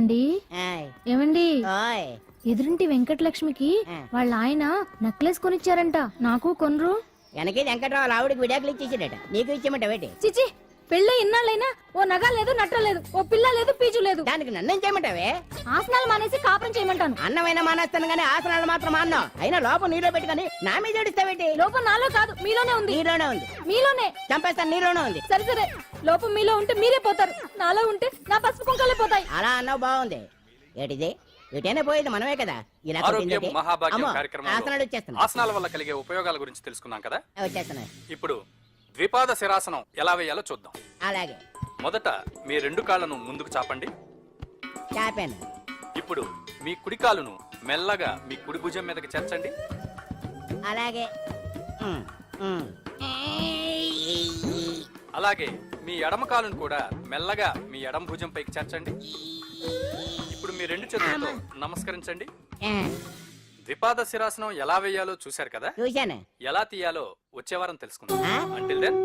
ఏమండి ఆయ్. ఏమండి ఓయ్. ఎదురింటి వెంకటలక్ష్మికి వాళ్ళ ఆయన నెక్లెస్ కొనిచ్చారంట, నాకు కొనరు. వెనకే వెంకట్రావు ఆవిడకి విడాకులు ఇచ్చేసాడట, నీకు ఇచ్చేమంటావేటి? చిచి, పెళ్ళి ఇన్నాళ్ళైనా ఓ నగ లేదు, నట్ట లేదు, ఓ పిల్ల లేదు, పీచు లేదు. దానికి నన్నేం చేయమంటావే? ఆసనాలు మానేసి కాపురం చేయమంటాను. అన్నమైనా మానేస్తాను గానీ ఆసనాలు మాత్రం అన్నావు. అయినా లోపం నీలో పెట్టుకొని నా మీద ఏడుస్తావేటి? లోపం నాలో కాదు, మీలోనే ఉంది. నీలోనే ఉంది. మీలోనే చంపేస్తాను, నీలోనే ఉంది. సరే సరే, లోపం మీలో ఉంటే మీరే పోతారు, నాలో ఉంటే నా పసుపు కుంకాలే పోతాయి. అలా అన్నావు, బాగుంది. ఏటిది? ఎటైనా పోయేది మనమే కదా. ఇలా ఆరోగ్యం మహాభాగ్యం కార్యక్రమంలో ఆసనాలు వచ్చేస్తున్నా. ఆసనాల వల్ల కలిగే ఉపయోగాల గురించి తెలుసుకున్నాం కదా. వచ్చేస్తున్నా. ఇప్పుడు ద్విపాద శిరాసనం ఎలా వేయాలో చూద్దాం. అలాగే. మొదట మీ రెండు కాళ్ళను ముందుకు చాపండి. చాపాను. ఇప్పుడు మీ కుడి కాలును మెల్లగా మీ కుడి భుజం మీదకి చేర్చండి. అలాగే. ఉమ్, ఉమ్. అలాగే మీ ఎడమ కాలును కూడా మెల్లగా మీ ఎడమ భుజం పైకి చేర్చండి. ఇప్పుడు మీ రెండు చేతులతో నమస్కరించండి. ద్విపాద శిరాసనం ఎలా వేయాలో చూశారు కదా. చూశాను. ఎలా తీయాలో వచ్చే వారం తెలుసుకుందాం. Until then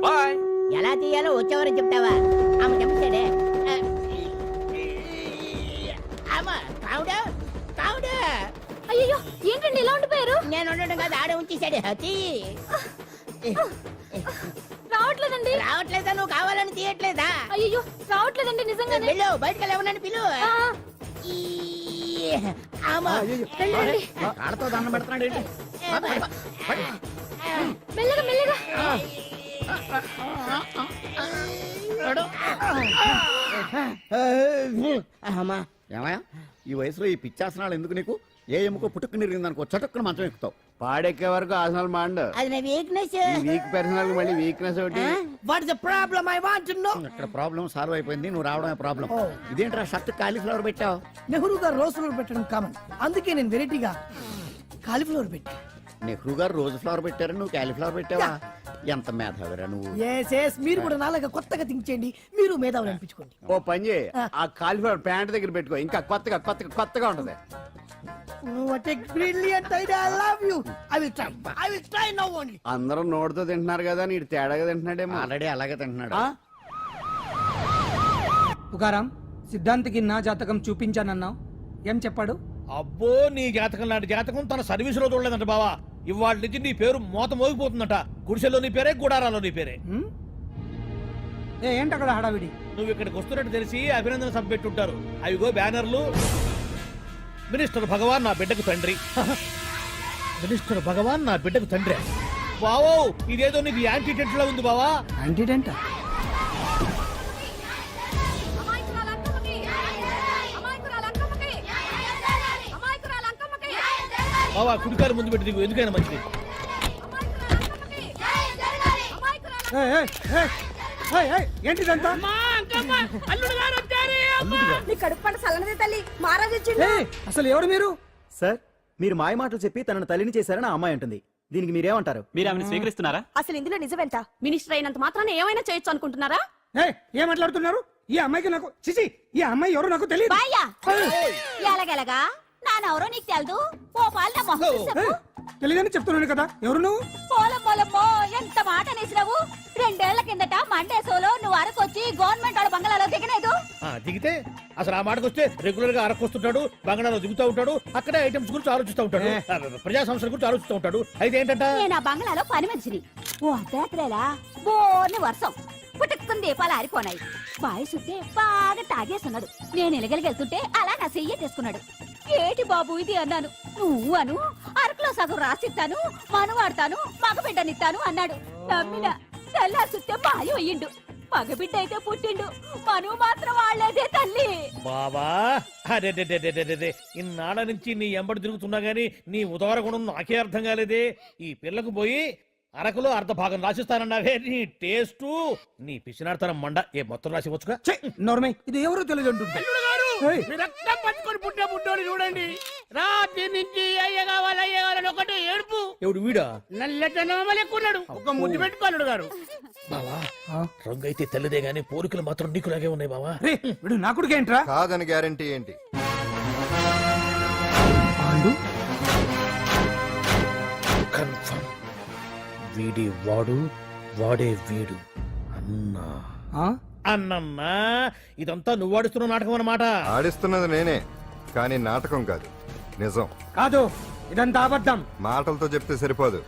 bye. ఎలా తీయాలో వచ్చేవారని చెప్తావా? ఆమె చెప్తాడే. అయ్యో, ఏంటండి ఇలా ఉండిపోయారు? నేను ఉండడం కాదు, ఆడే ఉంచేసాడు. రావట్లేదండి. రావట్లేదా? నువ్వు కావాలని తీయట్లేదా? అయ్యో, రావట్లేదండి నిజంగానే. వెళ్ళు, బయటకు వెళ్ళవనని పిలు. కాళ్ళతో దండం పెడుతున్నాడు ఏంటి? మెల్లగా మెల్లగా. ఏమయ్యా, ఈ వయసులో ఈ పిచ్చాసనాలు ఎందుకు నీకు? ఏ ఎముకో పుట్టుకు నిరిగిందనుకో చటుక్కున మంచం ఎక్కుతావు. పాడెక్కే వరకు ఆసనాలు మాండు. అది నా వీక్నెస్. వీక్ పర్సనల్ మళ్ళీ వీక్నెస్ ఒకటి. What is the problem? I want to know. ఇక్కడ ప్రాబ్లం సాల్వ్ అయిపోయింది, నువ్వు రావడమే ప్రాబ్లం. ఇదేంట్రా షర్ట్ కాలీఫ్లవర్ పెట్టావు? నెహ్రూ గారు రోజ్ ఫ్లవర్ పెట్టడం కామన్, అందుకే నేను వెరైటీగా కాలీఫ్లవర్ పెట్టా. నెహ్రూ గారు రోజు ఫ్లవర్ పెట్టారు, నువ్వు కాలీఫ్లవర్ పెట్టావా? ఎంత మేధావిరా నువ్వు. మీరు కూడా నాలాగా కొత్తగా థింక్ చేయండి, మీరు మేధావులు అనిపించుకోండి. ఓ పని చేయి, ఆ కాలిఫ్లవర్ ప్యాంట్ దగ్గర పెట్టుకో, ఇంకా కొత్తగా ఉంటది. What a brilliant idea, I love you. I will try now only. అందరూ నోటితో తింటున్నారు కదా, నీడు తేడాగా తింటున్నాడేమో. ఆల్రెడీ అలాగే తింటున్నాడు. తుకారాం, సిద్ధాంతికి నా జాతకం చూపించానన్నావు, ఏం చెప్పాడు? అబ్బో, నీ జాతకం లాంటి జాతకం తన సర్వీస్ లో చూడలేదంట బావా. ఇవాళ నుంచి నీ పేరు మోత మోగిపోతుందట. గుడిసెలో నీ పేరే, గుడారాలో నీ పేరే. ఏంటి అక్కడ హడావిడి? నువ్వు ఇక్కడికి వస్తున్నట్టు తెలిసి అభినందన సభ పెట్టుంటారు. అవిగో బ్యానర్లు. మినిస్టర్ భగవాన్ నా బిడ్డకు తండ్రి. మినిస్టర్ భగవాన్ నా బిడ్డకు తండ్రి. బావో, ఇదేదో నీకు యాంటీటెంట్ లా ఉంది బావా. యాంటీటెంట్? బావా, కుడికారు ముందు పెట్టి దిగు, ఎందుకైనా మంచిది. ఏంటిదంతా? అసలు ఎవరు మీరు? సార్, మీరు మాయ మాటలు చెప్పి తనను తల్లిని చేశారని ఆ అమ్మాయి అంటుంది. దీనికి మీరేమంటారు? మీరు ఆమెను స్వీకరిస్తున్నారా? అసలు ఇందులో నిజమేంట? మినిస్టర్ అయినంత మాత్రాన ఏమైనా చేయొచ్చు అనుకుంటున్నారా? ఏం మాట్లాడుతున్నారు? ఈ అమ్మాయికి నాకు చిచి, ఈ అమ్మాయి ఎవరో నాకు తెలియదు. ఎలాగెలగా నానెవరో నీకు తెలదు. ఓ పాల తెలియదని చెప్తున్నాను కదా, ఎవరు నువ్వు? పోలమ్మో, ఎంత మాట అనేసినావు. 2 ఏళ్ల కిందట మండేసోలో నువ్వు అరకొచ్చి గవర్నమెంట్ వాళ్ళ బంగ్లాలో దిగలేదు. దిగితే అసలు ఆ మాటకు వస్తే రెగ్యులర్ గా అరకొస్తుంటాడు, బంగాళాలో దిగుతూ ఉంటాడు, అక్కడే ఐటమ్స్ గురించి ఆలోచిస్తూ ఉంటాడు, ప్రజా సంస్థల గురించి ఆలోచిస్తూ ఉంటాడు. అయితే ఏంటంట, నేను ఆ బంగ్లాలో పని మనిషిని. ఓ అర్ధరాత్రేలా బోర్ని వర్షం పుట్టుకుని దీపాలు ఆరిపోనాయి. బాయ్ సుట్టే బాగా తాగేస్తున్నాడు. నేను ఎలగలిగెళ్తుంటే అలా నా చెయ్యి తీసుకున్నాడు. ఏటి బాబు ఇది అన్నాను. నువ్వు అను, అరకులో సగం రాసిస్తాను, మనువాడతాను, మగబిడ్డనిస్తాను అన్నాడు. నమ్మిన తెల్లా సుత్తే బాయ్ అయ్యిండు. మగబిడ్డ అయితే పుట్టిండు, మనువు మాత్రం వాళ్లేదే తల్లి. బాబా, ఇన్నాళ్ళ నుంచి నీ ఎంబడి తిరుగుతున్నా గానీ నీ ఉదార గుణం నాకే అర్థం కాలేదే. ఈ పిల్లకు పోయి అరకులో అర్ధ భాగం రాసిస్తానన్నావే, నీ టేస్టు, నీ పిచ్చినాడతనం మండ. ఏ మొత్తం రాసి వచ్చుగా. నోర్మై, ఇది ఎవరు తెలియదు అంటుంది. పట్టుకొని పుట్టే పుట్టోడు చూడండి. రాత్రి నుంచి అయ్య కావాలని ఒకటి ఏడుపు. ఎవడు వీడా? నల్లెక్కున్నాడు, ఒక ముద్దు పెట్టుకోలేడు గారు. బావా, రంగు అయితే తెల్లదే గానీ పోలికలు మాత్రం నీకులాగే ఉన్నాయి బావా. వీడు నా కొడుకు ఏంట్రా? కాదని గ్యారంటీ ఏంటి? కన్ఫర్మ్, వీడి వాడు, వాడే వీడు అన్నా. అన్నమ్మా ఇదంతా నువ్వు ఆడుస్తున్న నాటకం అన్నమాట. ఆడిస్తున్నది నేనే కానీ నాటకం కాదు, నిజం. కాదు ఇదంతా అబద్ధం. మాటలతో చెప్తే సరిపోదు,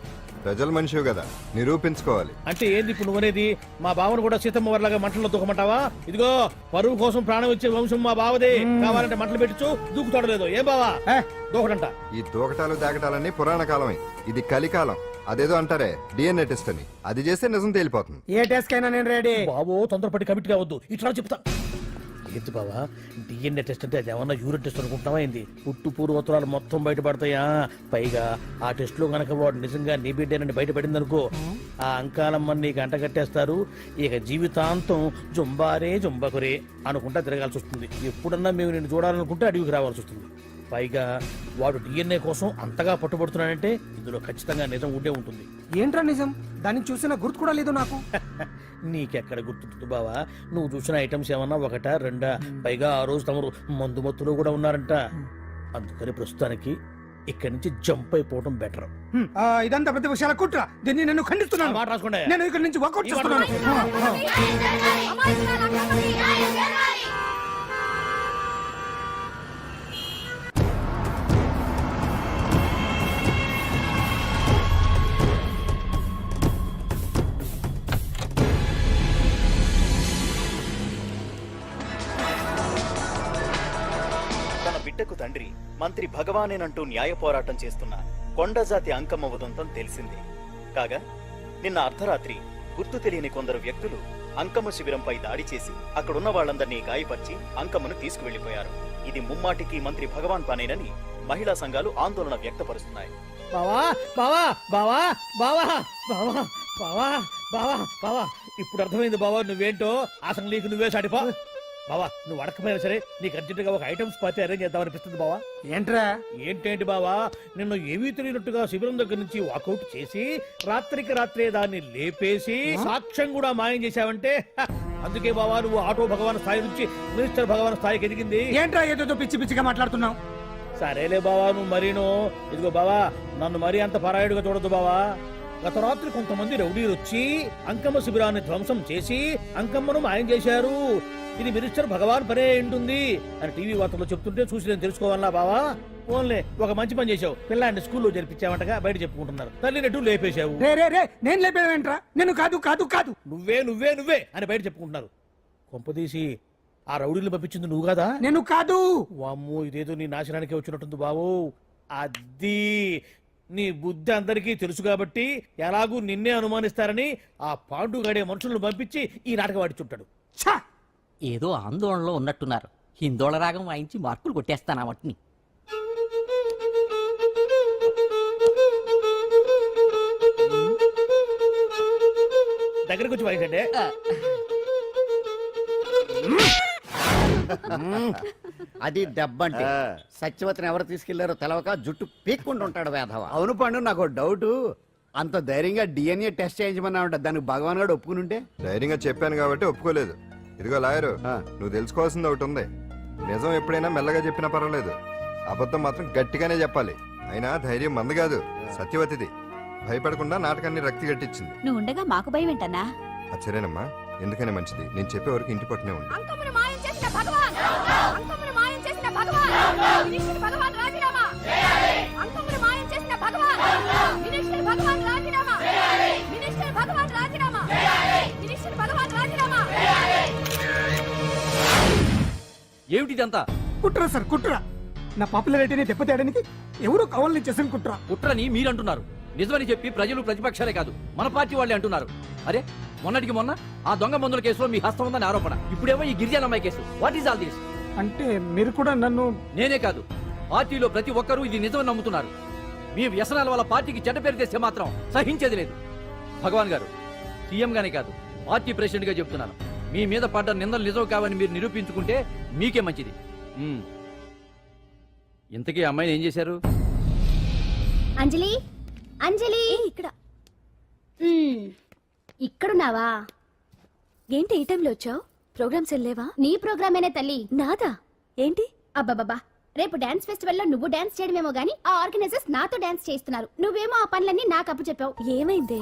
ప్రజల మనిషివి కదా, నిరూపించుకోవాలి. అంటే ఏంది ఇప్పుడు నువ్వనేది? మా బావను కూడా సీతమ్మ వారిలాగా మంటల్లో దూకమంటావా? ఇదిగో పరువు కోసం ప్రాణం ఇచ్చే వంశం మా బావదే. కావాలంటే మంటలు పెట్టచ్చు, దూకుతాడలేదు. ఏం బావా దూకడంట? ఈ దూకటాలు దాకటాలన్నీ పురాణ కాలమే, ఇది కలికాలం. అదేదో అంటారే డిఎన్ఏ టెస్ట్ అని, అది చేస్తే నిజం తేలిపోతుంది. ఏ టెస్ట్ కైనా నేను రెడీ. బాబో తొందరపడి కమిట్ కావద్దు, ఇట్లా చెప్తా. ఏంటి బావా డిఎన్ఏ టెస్ట్ అంటే అది ఏమన్నా యూరిన్ టెస్ట్ అనుకుంటున్నావా ఏంది? పుట్టు పూర్వోత్తరాలు మొత్తం బయటపడతాయా? పైగా ఆ టెస్ట్ లో గనక వాడు నిజంగా నీ బిడ్డేనని బయటపడింది అనుకో, ఆ అంకాలమ్మని నీకు అంటగట్టేస్తారు. ఇక జీవితాంతం జుంబారే జుంబకురే అనుకుంటా తిరగాల్సి వస్తుంది. ఎప్పుడన్నా మేము నిన్ను చూడాలనుకుంటే అడవికి రావాల్సి వస్తుంది. పైగా వాడు డిఎన్ఏ కోసం అంతగా పట్టుబడుతున్నాడంటే ఇందులో ఖచ్చితంగా నిజం ఉండే ఉంటుంది. ఏంట్రా నిజం? దాన్ని చూసిన గుర్తు కూడా లేదు నాకు. నీకెక్కడ గుర్తుంటుంది బావా? నువ్వు చూసిన ఐటమ్స్ ఏమన్నా ఒకటా రెండా? పైగా ఆ రోజు తమరు మందు మత్తులో కూడా ఉన్నారంట. అందుకని ప్రస్తుతానికి ఇక్కడి నుంచి జంప్ అయిపోవడం బెటర్. ఇదంతా పెద్ద విషయాల కుట్ర. దీన్ని నేను ఖండిస్తున్నాను. మాట రాసుకోండి. నేను ఇక్కడ నుంచి వర్కౌట్ చేస్తున్నాను. తన బిడ్డకు తండ్రి మంత్రి భగవానేనంటూ న్యాయ పోరాటం చేస్తున్న కొండజాతి అంకమ్మ ఉదంతం తెలిసిందే. కాగా నిన్న అర్ధరాత్రి గుర్తు తెలియని కొందరు వ్యక్తులు అంకమ్మ శిబిరంపై దాడి చేసి అక్కడున్న వాళ్ళందరినీ గాయపరిచి అంకమ్మను తీసుకువెళ్లిపోయారు. ఇది ముమ్మాటికి మంత్రి భగవాన్ పనేనని మహిళా సంఘాలు ఆందోళన వ్యక్తపరుస్తున్నాయి. బావా బావా బావా బావా బావా బావా బావా బావా ఇప్పుడు అర్థమైంది బావా నువ్వేంటో. అసలు నీకు నువ్వే సాటిపో బావా. నువ్వు అడకపోయినా సరే నీకు అర్జెంటుగా ఒక ఐటమ్స్ పార్టీ అరేంజ్ చేద్దామనిపిస్తుంది బావా. ఏంట్రా? ఏంటేంటి బావా, నిన్ను ఏమీ తెలియనట్టుగా శిబిరం దగ్గర నుంచి వాకౌట్ చేసి రాత్రికి రాత్రే దాన్ని లేపేసి సాక్ష్యం కూడా మాయం చేశావంటే అందుకే బావా నువ్వు ఆటో భగవాన్ స్థాయి నుంచి మినిస్టర్ భగవాన్ స్థాయికి ఎదిగింది. ఏంట్రా ఏదో పిచ్చి పిచ్చిగా మాట్లాడుతున్నావు? సరేలే బావా నువ్వు మరీను. ఇదిగో బావా నన్ను మరీ అంత పరాయుడుగా చూడద్దు బావా. గత రాత్రి కొంతమంది రౌడీలు వచ్చి అంకమ్మ శిబిరాన్ని ధ్వంసం చేసి అంకమ్మను మాయం చేశారు. ఇది మినిస్టర్ భగవాన్ పనే ఉంటుంది అని టీవీ వార్తల్లో చెప్తుంటే చూసి నేను తెలుసుకోవాలా బావా? ఓన్లే ఒక మంచి పని చేశావు. పిల్లాన్ని స్కూల్లో జరిపించావంటగా బయట చెప్పుకుంటున్నారు. తల్లినట్టు లేపేశావు. నేను లేపేవేంట్రా? నేను కాదు కాదు కాదు నువ్వే నువ్వే నువ్వే అని బయట చెప్పుకుంటున్నారు. కొంపదీసి ఆ రౌడీలు పంపించింది నువ్వు కదా? నేను కాదు. వామ్మో ఇదేదో నీ నాశనానికి వచ్చినట్టుంది బావు. అది నీ బుద్ధి అందరికీ తెలుసు కాబట్టి ఎలాగూ నిన్నే అనుమానిస్తారని ఆ పాండుగాడే మనుషులను పంపించి ఈ నాటకం ఆడిచుంటాడు. ఏదో ఆందోళనలో ఉన్నట్టున్నారు. హిందోళ రాగం వాయించి మార్కులు కొట్టేస్తాను ఆ మట్టిని. దగ్గరకు వచ్చి వాయించండి. అది దెబ్బంటే సత్యవతిని ఎవరు తీసుకెళ్లారో తెలవక జుట్టు పీక్కుంటూ ఉంటాడు వేధవ. అవును పండు, నాకు డౌట్. అంత ధైర్యంగా డిఎన్ఏ టెస్ట్ చేయించమన్నా ఉంటా, దానికి భగవాన్ గారు ఒప్పుకుని ఉంటే. ధైర్యంగా చెప్పాను కాబట్టి ఒప్పుకోలేదు. ఇదిగో లాయరు, నువ్వు తెలుసుకోవాల్సింది ఒకటి ఉంది. నిజం ఎప్పుడైనా మెల్లగా చెప్పినా పర్వాలేదు, అబద్ధం మాత్రం గట్టిగానే చెప్పాలి. అయినా ధైర్యం మంది కాదు, సత్యవతిది. భయపడకుండా నాటకాన్ని రక్తి గట్టించింది. నువ్వు ఉండగా మాకు భయం ఏంటన్నా? సరేనమ్మా, ఎందుకనే మంచిది. నేను చెప్పే వరకు ఇంటి పట్టునే ఉంది. అంకమ్మను మాయం చేసిన భగవాన్! అంకమ్మను మాయం చేసిన భగవాన్! మినిస్టర్ భగవాన్ రాజీనామా! అంకమ్మను మాయం చేసిన భగవాన్! మినిస్టర్ భగవాన్ రాజీనామా! మినిస్టర్ భగవాన్ రాజీనామా! మినిస్టర్ భగవాన్ రాజీనామా! ఏమిటిదంతా? కుట్ర సార్ కుట్ర. నా పాపులారిటీని దెబ్బతేయడానికి ఎవరు కావాలని చేసిన కుట్ర. కుట్రని మీరంటున్నారు. నిజమని చెప్పి ప్రజలు ప్రతిపక్షాలే కాదు మన పార్టీ వాళ్ళే అంటున్నారు. అరే మొన్నటికి మొన్న ఆ దొంగ మందుల కేసులో మీ హస్తం ఉందని ఆరోపణ. ఇప్పుడేమో ఈ గిరిజనమ్మాయి case. What is all this? అంటే మీరు కూడా నన్ను... నేనే కాదు, పార్టీలో ప్రతి ఒక్కరూ ఇది నిజమని నమ్ముతున్నారు. మీ వ్యసనాల వల్ల పార్టీకి చెడ్డ పేరు తెస్తే మాత్రం సహించేది లేదు. భగవాన్ గారు, సీఎం గానే కాదు పార్టీ ప్రెసిడెంట్ గా చెప్తున్నాను. మీ మీద పడ్డ నిందలు నిజం కావని మీరు నిరూపించుకుంటే మీకే మంచిది. ఇంతకీ అమ్మాయిని ఏం చేశారు? అంజలి, అంజలి ఇక్కడ ఇక్కడున్నావా? ఏంటి ఈ టైంలో వచ్చావు? ప్రోగ్రామ్స్ వెళ్ళేవా? నీ ప్రోగ్రామేనే తల్లి. నాదా? ఏంటి? అబ్బబ్బబ్బా, రేపు డాన్స్ ఫెస్టివల్ లో నువ్వు డాన్స్ చేయడమేమో గానీ ఆ ఆర్గనైజర్స్ నాతో డాన్స్ చేస్తున్నారు. నువ్వేమో ఆ పనులన్నీ నాకు అప్పు చెప్పావు. ఏమైందే?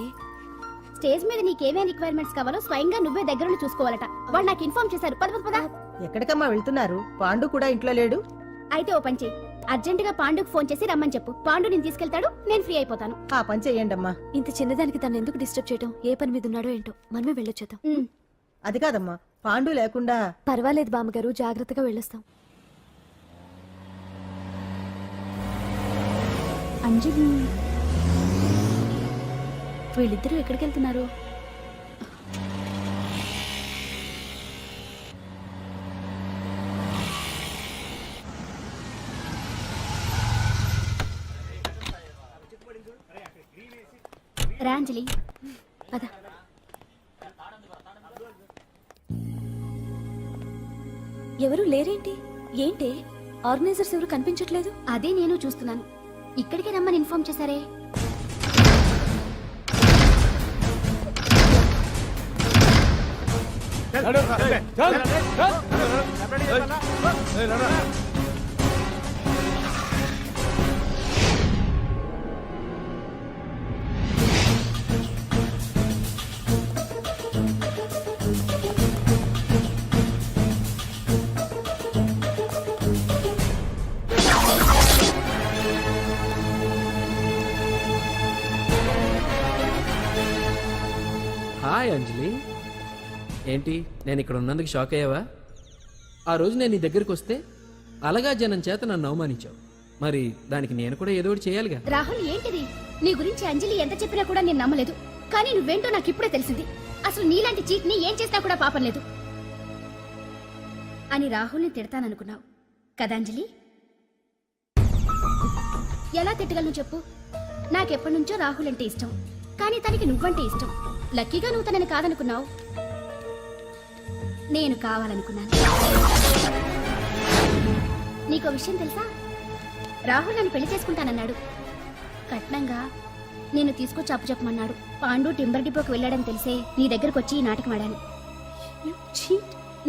స్టేజ్ మీద నీకేమేం రిక్వైర్మెంట్స్ కావాలో స్వయంగా నువ్వే దగ్గరుండి చూసుకోవాలట వాళ్ళు నాకు ఇన్ఫార్మ్ చేశారు. పద పద పద. ఎక్కడికమ్మా వెళ్తున్నారు? పాండు కూడా ఇంట్లో లేడు. అయితే ఓ పని చెయ్యి, అర్జెంట్ గా పాండుకు ఫోన్ చేసి రమ్మని చెప్పు. పాండు నేను తీసుకెళ్తాడు, నేను ఫ్రీ అయిపోతాను. ఆ పని చెయ్యండమ్మా. ఇంత చిన్నదానికి తను ఎందుకు డిస్టర్బ్ చేయటం? ఏ పని మీద ఉన్నాడో ఏంటో, మనమే వెళ్ళొచ్చేద్దాం. అది కాదమ్మా, పాండు లేకుండా. పర్వాలేదు బామ్మగారు, జాగ్రత్తగా వెళ్ళొస్తాం. అంజలి, వీళ్ళిద్దరూ ఎక్కడికి వెళ్తున్నారు? రా అంజలి. పద. ఎవరు లేరేంటి? ఏంటి ఆర్గనైజర్స్ ఎవరు కనిపించట్లేదు? అదే నేను చూస్తున్నాను. ఇక్కడికి రమ్మని ఇన్ఫార్మ్ చేశారే. హాయ్ అంజలి, ఏంటి నేను ఇక్కడ ఉన్నందుకు షాక్ అయ్యావా? ఆ రోజు నేను నీ దగ్గరికి వస్తే అలగా జనం చేత నన్ను అవమానించావు. మరి దానికి నేను కూడా ఏదో ఒకటి చేయాలిగా. రాహుల్, ఏంటిది? నీ గురించి అంజలి ఎంత చెప్పినా కూడా నేను నమ్మలేదు. కానీ నువ్వేంటో నాకు ఇప్పుడే తెలిసింది. అసలు నీలాంటి చీట్ ని ఏం చేసినా కూడా పాపం లేదు అని రాహుల్ని తిడతాననుకున్నావు కదా అంజలి? ఎలా తిట్టగలను చెప్పు? నాకెప్పటి నుంచో రాహుల్ అంటే ఇష్టం, కానీ తనకి నువ్వంటే ఇష్టం. లక్కీగా నువ్వు తనని కాదనుకున్నావు, నేను కావాలనుకున్నాను. నీకో విషయం తెలుసా? రాహుల్ నన్ను పెళ్లి చేసుకుంటానన్నాడు. కట్నంగా నేను తీసుకొచ్చి అప్పు చెప్పమన్నాడు. పాండు టింబర్ డిపోకి వెళ్ళాడని తెలిసే నీ దగ్గరకు వచ్చి ఈ నాటకం ఆడాను.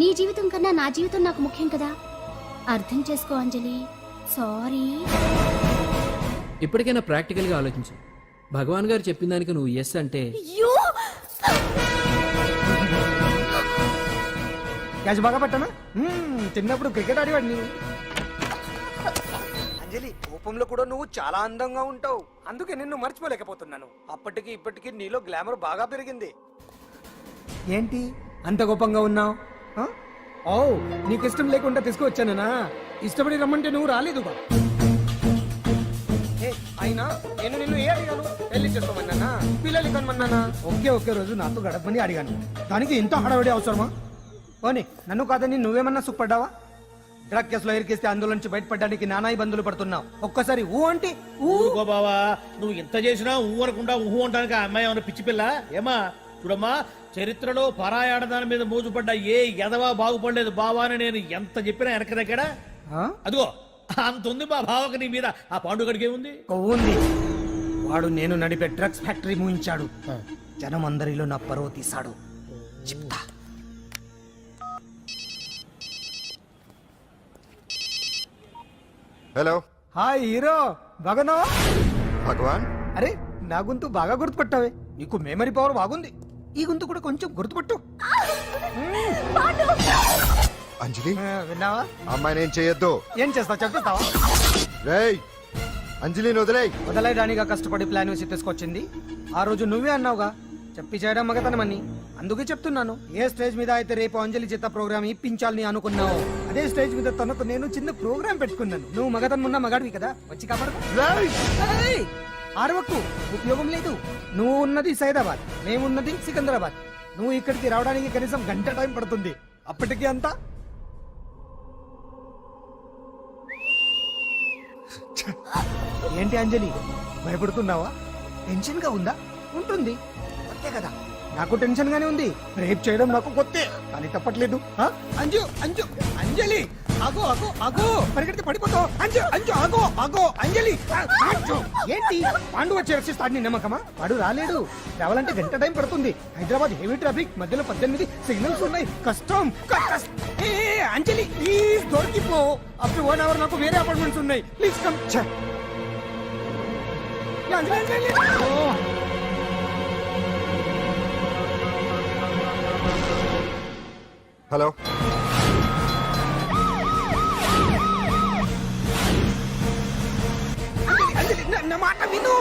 నీ జీవితం కన్నా నా జీవితం నాకు ముఖ్యం కదా. అర్థం చేసుకో అంజలి. సారీ. ఇప్పటికైనా ప్రాక్టికల్ గా ఆలోచించు. భగవాన్ గారు చెప్పిన దానికి నువ్వు ఎస్ అంటే క్యాచ్ బాగా పట్టానా? చిన్నప్పుడు క్రికెట్ ఆడేవాడిని. అంజలి, కోపంలో కూడా నువ్వు చాలా అందంగా ఉంటావు. అందుకే నిన్ను మర్చిపోలేకపోతున్నాను. అప్పటికి ఇప్పటికి నీలో గ్లామర్ బాగా పెరిగింది. ఏంటి అంత కోపంగా ఉన్నావు? ఓ, నీకు ఇష్టం లేకుండా తీసుకువచ్చానా? ఇష్టపడి రమ్మంటే నువ్వు రాలేదుగా. అయినా నేను నిన్ను ఏ అడిగాను? పెళ్లి చేసుకోమన్నానా, పిల్లలు కనమన్నానా? ఒకే రోజు నాతో గడపని అడిగాను. దానికి ఇంత హడావిడి అవసరమా? పోనీ నన్ను కాదని నువ్వేమన్నా సుఖపడ్డావా? డ్రగ్ కేసులో ఇరికిస్తే అందులో నుంచి బయటపడడానికి నానా ఇబ్బందులు పడుతున్నావు. ఒక్కసారి ఊ అంటే ఊరుకో బావా, నువ్వు ఎంత చేసినా ఊ అనకుండా ఊహు అంటానికి ఆ అమ్మాయి ఏమన్నా పిచ్చి పిల్ల? ఏమా చూడమ్మా, చరిత్రలో పరాయాడదాని మీద మోజుపడ్డ ఏ ఎదవా బాగుపడలేదు బావా అని నేను ఎంత చెప్పినా వెనక దగ్గర. అదిగో అంత ఉంది మా బావకి నీ మీద. ఆ పాండుగడికి ఏముంది? ఉంది. వాడు నేను నడిపే డ్రగ్స్ ఫ్యాక్టరీ మూయించాడు. జనం అందరిలో నా పరువు తీశాడు. చెప్తా. హలో. హాయ్ హీరో, బాగున్నావా? భగవాన్, అరే నా గొంతు బాగా గుర్తుపట్టావే. నీకు మెమరీ పవర్ బాగుంది. ఈ గొంతు కూడా కొంచెం గుర్తుపట్టు. అంజలి విన్నావా? అమ్మాయి నేను చేయొద్దు. ఏం చేస్తావు చెప్పేస్తావా? రేయ్, అంజలిని వదిలేయ్. వదలైదానిగా కష్టపడి ప్లాన్ వేసి తీసుకొచ్చింది. ఆ రోజు నువ్వే అన్నావుగా చెప్పి చేయడం మగతనమని. అందుకే చెప్తున్నాను. ఏ స్టేజ్ మీద అయితే రేపు అంజలి చేత ప్రోగ్రామ్ ఇప్పించాలని అనుకున్నావు, అదే స్టేజ్ మీద తనకు నేను చిన్న ప్రోగ్రామ్ పెట్టుకున్నాను. నువ్వు మగతనున్న మగాడివి కదా, వచ్చి కాపాడు. ఆరవకు, ఉపయోగం లేదు. నువ్వు ఉన్నది సైదాబాద్, మేమున్నది సికింద్రాబాద్. నువ్వు ఇక్కడికి రావడానికి కనీసం గంట టైం పడుతుంది. అప్పటికి అంతా ఏంటి అంజలి, భయపడుతున్నావా? టెన్షన్ గా ఉందా? ఉంటుంది, కొత్తే కదా. నాకు టెన్షన్ గానే ఉంది. రేప్ చేయడం నాకు కొత్తే, కానీ తప్పట్లేదు. అంజు అంజు అంజలి, ఆగో ఆగో ఆగో, పరిగెడితే పడిపోతావు. అంజు అంజు ఆగో ఆగో అంజలి. అంజు, ఏంటి పాండు వచ్చి రక్షిస్తాడు నీ నమ్మకమా? వాడు రాలేడు. రావాలంటే గంట టైం పడుతుంది. హైదరాబాద్ హెవీ ట్రాఫిక్, మధ్యలో 18 సిగ్నల్స్ ఉన్నాయి. కష్టం. అంజలి ప్లీజ్ దొరికిపో. అప్ టు 1 అవర్ నాకు వేరే అపార్ట్మెంట్స్ ఉన్నాయి. Please come. హలో అంజలి నా మాట విను.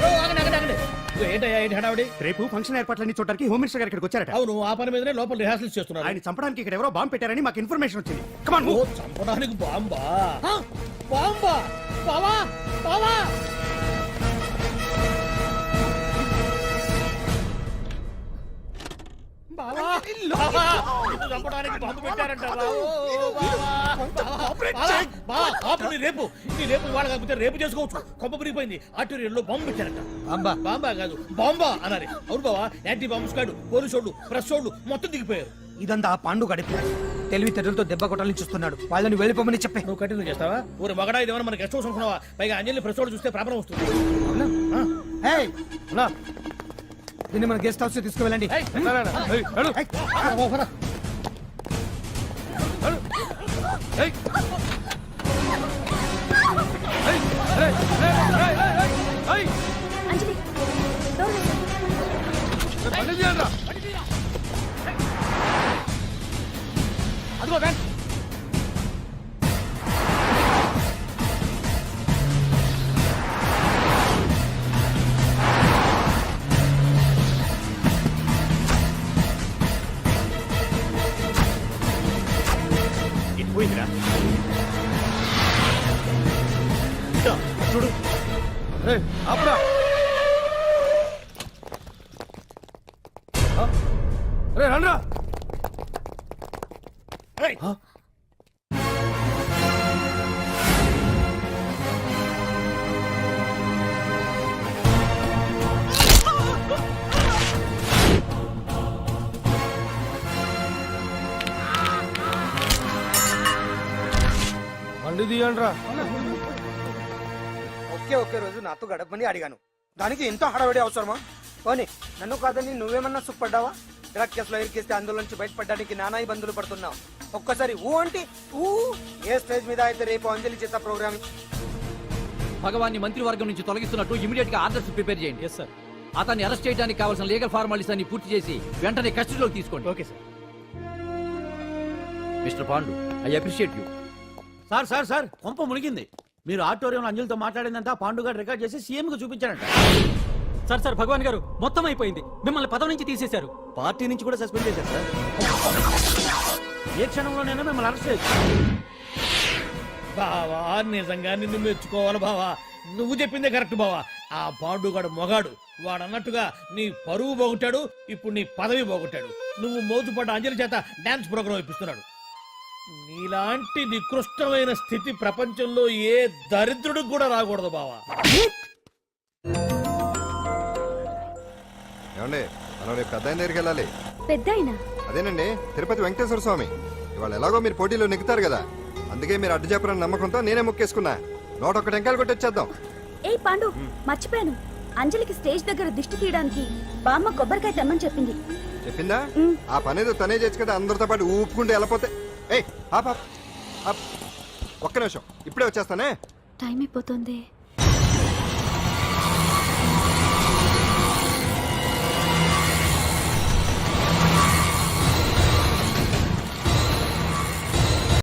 హలో, ఆగండి, ఆగండి, ఆగండి. ఇదిగో ఏంటయ్యా ఏంటి హడావిడి? రేపు ఫంక్షన్ ఏర్పాట్లన్నీ చూడడానికి హోమ్ మినిస్టర్ గారు ఇక్కడికి వచ్చారట. అవును, ఆ పని మీదనే లోపల రిహార్సల్స్ చేస్తున్నారు. ఆయన చంపడానికి ఇక్కడ ఎవరో బాంబు పెట్టారని మాకు ఇన్ఫర్మేషన్ వచ్చింది. కమాన్ ఓ, చంపడానికి బాంబా? ఆ, బాంబా? బావా, బావా! బావా, బావా, నిన్ను చంపడానికి బాంబు పెట్టారంట బావో, బావా, బావా, బావా, ఆపు, నీ రేపు ఇవాళ కాకపోతే రేపు చేసుకోవచ్చు. కొంప పిరిగిపోయింది. ఆర్టీరియల్లో బాంబు పెట్టారంట. బాంబా? బాంబా కాదు, బాంబా అనాలి. అవును బావా, యాంటీ బాంబ్ స్క్వాడ్, పోలీసు వాళ్ళు, ప్రెస్ వాళ్ళు మొత్తం దిగిపోయారు. ఇదంతా ఆ పాండు గడిపి తెలివితేటలతో దెబ్బ కొట్టాలని చూస్తున్నాడు. వాళ్ళని వెళ్ళిపోమని చెప్పే. నువ్వు కంటిన్యూ చేస్తావా? ఊరు మగడా ఇదేమన్నా మన గెస్ట్ హౌస్ అనుకున్నావా? పైగా అంజలి ప్రెస్ వాళ్ళు చూస్తే ప్రాబ్లం వస్తుంది. ఏయ్, అలా. దీన్ని మన గెస్ట్ హౌస్ తీసుకువెళ్ళండి. ఏయ్, ఏయ్, నడు. ఓ, పద. అంజలి డోర్ వేసేయ్. అదిగో వ్యాన్. ఇది పోయిందిరా. చూడు. అప్పుడా రండ్రా. ఏయ్, బండి తీయండిరా. ఒకే రోజు నాతో గడపని అడిగాను. దానికి ఎంతో హడావిడి అవసరమా? పోనీ నన్ను కాదని నువ్వేమన్నా సుఖపడ్డావా? డ్రగ్ కేసులో ఇరికిస్తే అందులో నుంచి బయటపడడానికి నానా ఇబ్బందులు పడుతున్నావు. ఒక్కసారి ఊ అంటే ఊ. ఏ స్టేజ్ మీద అయితే రేపు అంజలి చేత ప్రోగ్రామ్ భగవాన్ని మంత్రివర్గం నుంచి తొలగిస్తున్నట్టు ఇమీడియట్ గా ఆర్డర్స్ ప్రిపేర్ చేయండి. Yes sir. అతన్ని అరెస్ట్ చేయడానికి కావాల్సిన లీగల్ ఫార్మాలిటీస్ అన్ని పూర్తి చేసి వెంటనే కస్టడీలోకి తీసుకోండి. Okay sir. Mister Pandu, I appreciate you. Sir sir sir కొంప మునిగింది. మీరు ఆడిటోరియంలో అంజలితో మాట్లాడిందంతా పాండు గారు రికార్డ్ చేసి సీఎం కు చూపించారంట. సార్ సార్ భగవాన్ గారు మొత్తం అయిపోయింది. మిమ్మల్ని పదవి నుంచి తీసేశారు. పార్టీ నుంచి కూడా సస్పెండ్ చేశారు సార్. ఏ క్షణంలోనైనా మిమ్మల్ని అరెస్ట్ చేయొచ్చు. బావా, నిజంగా నిన్ను మెచ్చుకోవాలి బావా. నువ్వు చెప్పిందే కరెక్ట్ బావా. ఆ పాండుగాడు మొగాడు. వాడు అన్నట్టుగా నీ పరువు పోగొట్టాడు, ఇప్పుడు నీ పదవి పోగొట్టాడు. నువ్వు మోతుపడ్డ అంజలి చేత డాన్స్ ప్రోగ్రాం ఇప్పిస్తున్నాడు. నీలాంటి నికృష్టమైన స్థితి ప్రపంచంలో ఏ దరిద్రుడికి కూడా రాకూడదు బావా. ఏమండి, మనం రేపు పెద్ద ఆయన దగ్గరికి వెళ్ళాలి. పెద్దాయనా? అదేనండి, తిరుపతి వెంకటేశ్వర స్వామి. ఇవాళ ఎలాగో మీరు పోటీలో నెగ్గుతారు కదా, అందుకే మీరు అడ్డు చెప్పరని నమ్మకంతో నేనే మొక్కేసుకున్నా. 101 టెంకాయలు కొట్టొచ్చేద్దాం. ఏయ్ పాండు, మర్చిపోయాను. అంజలికి స్టేజ్ దగ్గర దిష్టి తీయడానికి బామ్మ కొబ్బరికాయ తెమ్మని చెప్పింది. చెప్పిందా? ఆ పనేదో తనే చేయొచ్చు కదా, అందరితో పాటు ఊపుకుంటే వెళ్ళిపోతే. ఏయ్, ఒక్క నిమిషం, ఇప్పుడే వచ్చేస్తానే. టైం అయిపోతుంది.